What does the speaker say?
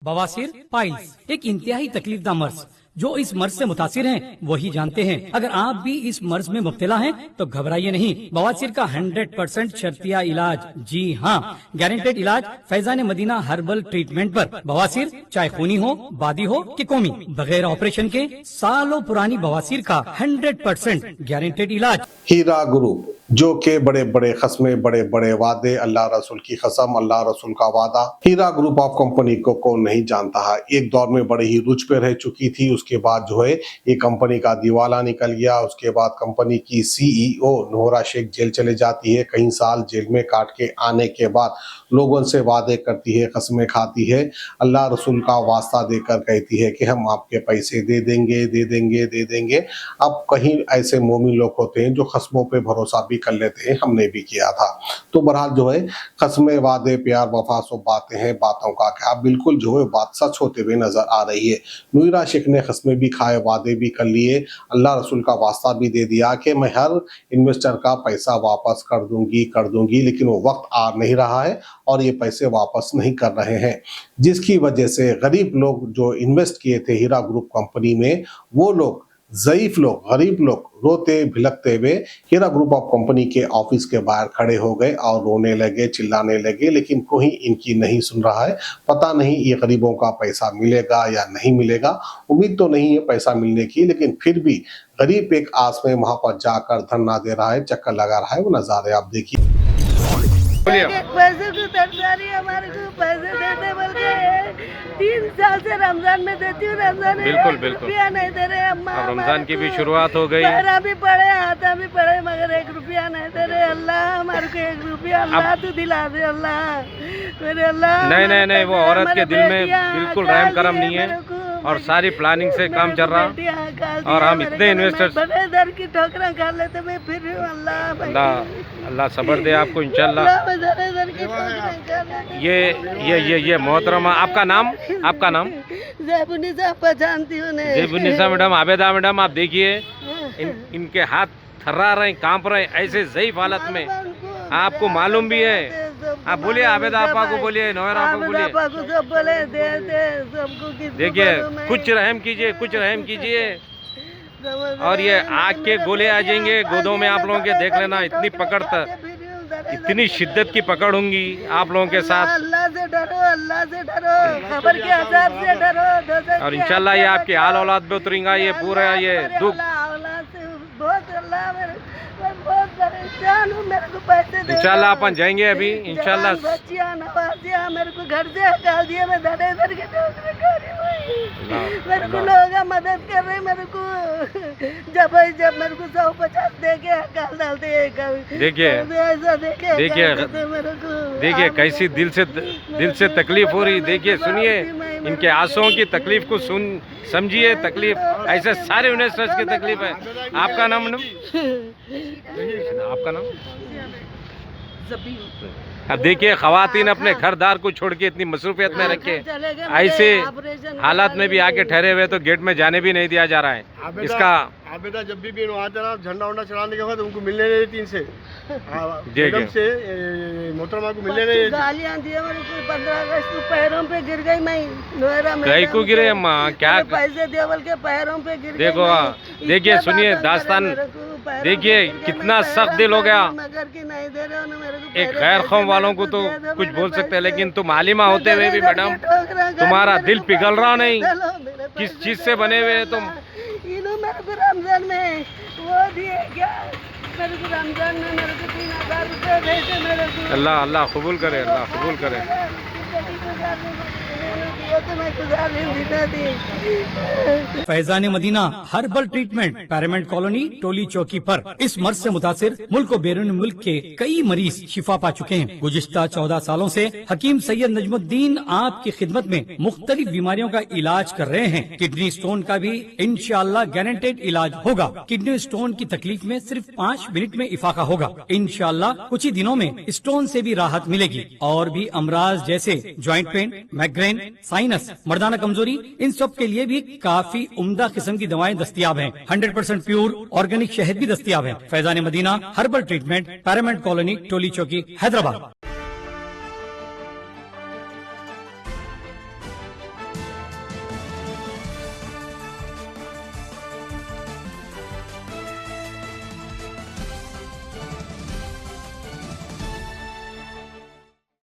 बवासीर पाइल्स एक इंतहाई तकलीफदा मर्ज जो इस मर्ज से मुतासिर हैं वही जानते हैं। अगर आप भी इस मर्ज में मुब्तला हैं तो घबराइए नहीं। बवासीर का 100% शर्तिया इलाज, जी हाँ, गारंटेड इलाज फैजान मदीना हर्बल ट्रीटमेंट पर। बवासीर चाहे खूनी हो, बादी हो कि कौमी, बगैर ऑपरेशन के सालों पुरानी बवासीर का 100% गारंटेड इलाज। हीरा ग्रुप जो के बड़े बड़े खस्मे, बड़े बड़े वादे, अल्लाह रसूल की कसम, अल्लाह रसूल का वादा। हीरा ग्रुप ऑफ कंपनी को कौन नहीं जानता है। एक दौर में बड़ी ही रुच पे रह चुकी थी। उसके बाद जो है ये कंपनी का दिवाला निकल गया। उसके बाद कंपनी की सीईओ नोहरा शेख जेल चले जाती है। कई साल जेल में काट के आने के बाद लोगों से वादे करती है, कस्में खाती है, अल्लाह रसूल का वास्ता देकर कहती है कि हम आपके पैसे दे देंगे, दे देंगे, दे देंगे। अब कहीं ऐसे मोमिन लोग होते हैं जो कस्मों पे भरोसा भी कर लेते हैं। हमने भी किया था। तो बहरहाल जो है कस्में, वादे, प्यार, वफा सब बातें हैं। बातों का क्या बिल्कुल जो है बात सच होते हुए नजर आ रही है। नोहरा शेख ने कस्में भी खाए, वादे भी कर लिए, अल्लाह रसूल का वास्ता भी दे दिया कि मैं हर इन्वेस्टर का पैसा वापस कर दूंगी, लेकिन वो वक्त आ नहीं रहा है और ये पैसे वापस नहीं कर रहे हैं, जिसकी वजह से गरीब लोग जो इन्वेस्ट किए थे हीरा ग्रुप कंपनी में, वो लोग, ज़ईफ लोग, गरीब लोग रोते भिलकते हुए हीरा ग्रुप ऑफ कंपनी के ऑफिस के बाहर खड़े हो गए और रोने लगे, चिल्लाने लगे, लेकिन कोई इनकी नहीं सुन रहा है। पता नहीं ये गरीबों का पैसा मिलेगा या नहीं मिलेगा। उम्मीद तो नहीं है पैसा मिलने की, लेकिन फिर भी गरीब एक आस में वहां पर जाकर धरना दे रहा है, चक्कर लगा रहा है। वो नजारे आप देखिए। पैसे को तरकारी हमारे को पैसे देते बोल के 3 साल से रमजान में देती हूँ। रमजान में बिल्कुल रुपया नहीं दे रहे अम्मा। अब रमजान की भी शुरुआत हो गई। पैरा भी पड़े, हाथा भी पड़े, मगर 1 रुपया नहीं दे रहे। अल्लाह हमारे को 1 रुपया अल्लाह तू दिला दे। अल्लाह मेरे अल्लाह। नहीं, वो औरत के दिल में बिल्कुल रहम करम नहीं है और सारी प्लानिंग से काम चल रहा। और हम इतने इन्वेस्टर्स बड़े दर की ठोकरा खा लेते मैं फिर अल्लाह सब्र दे आपको इंशाल्लाह। ये मोहतरमा, आपका नाम? ज़ैबुन्निसा पहचानती हूँ। ज़ैबुन्निसा मैडम, आबेदा मैडम, आप देखिए इनके हाथ थर्रा रहे, कांप रहे, ऐसे ज़ईफ हालत में। आपको मालूम भी है। आप बोलिए, आबेदा आपा को बोलिए, नोहरा आपा को बोलिए। देखिए, कुछ रहम कीजिए। और ये आग के गोले आ जाएंगे गोदों में आप लोगों के, देख लेना। इतनी पकड़, इतनी शिद्दत की पकड़ होंगी आप लोगों के साथ। अल्लाह से डरो, खबर के अज़ाब से डरो। और इंशाल्लाह ये आपके हाल औलाद पे उतरेगा। ये पूरा ये दुख इंशाल्लाह अपन जाएंगे अभी इंशाल्लाह। बच्चियां नवाजियां मेरे को घर से हटा दिया। मैं धड़े धड़ के मेरे को लोग मदद कर रहे। मेरे को जब मेरे को 150 दे के हकाल डालते हैं। देखिए कैसी दिल से तकलीफ हो रही। देखिए, सुनिए इनके आंसुओं की तकलीफ को समझिए। तकलीफ ऐसे सारे इन्वेस्टर्स की तकलीफ है। आपका नाम अब देखिए, खवातीन अपने घरदार को छोड़ के इतनी मसरूफियत में रखे ऐसे हालात में भी आके ठहरे हुए, तो गेट में जाने भी नहीं दिया जा रहा है। इसका आबेदा जब भी आते ना झंडा उंडा चढ़ाने के बाद उनको मिलने नहीं देती। इनसे मैडम से मोहतरमा को मिलने नहीं देती। गालियां दी मेरे को। 15 अगस्त को पैरों पे गिर गई मैं नोहरा में। कहीं को गिरे अम्मा? क्या पैसे दे बोल के पैरों पे गिर गई। देखिए सुनिए दास्तान, देखिए कितना सख्त दिल हो गया। एक गैर कौम वालों को तो कुछ बोल सकते हैं, लेकिन तुम आलिमा होते हुए भी मैडम तुम्हारा दिल पिघल रहा नहीं। किस चीज से बने हुए तुम? मेरे को रमजान में वो दिए क्या? मेरे को रमजान में मेरे को 3000 रुपये भेजे। मेरे को अल्लाह कबूल करे, अल्लाह कबूल करे। फैजान मदीना हर्बल ट्रीटमेंट, पैरामेंट कॉलोनी, टोली चौकी पर। इस मर्ज से मुतासिर मुल्क और बैरून मुल्क के कई मरीज शिफा पा चुके हैं। गुज़िश्ता 14 सालों से हकीम सैयद नजमुद्दीन आपकी खिदमत में मुख्तलिफ बीमारियों का इलाज कर रहे हैं। किडनी स्टोन का भी इंशाअल्लाह गारंटेड इलाज होगा। किडनी स्टोन की तकलीफ में सिर्फ 5 मिनट में इफाका होगा। इंशाअल्लाह कुछ ही दिनों में स्टोन से भी राहत मिलेगी। और भी अमराज जैसे ज्वाइंट पेन, माइग्रेन, साइनस, मर्दाना कमजोरी, इन सब के लिए भी काफी उम्दा किस्म की दवाएं दस्तियाब हैं। 100% प्योर ऑर्गेनिक शहद भी दस्तियाब है। फैजान मदीना हर्बल ट्रीटमेंट, पैरामेंट कॉलोनी, टोली चौकी, हैदराबाद।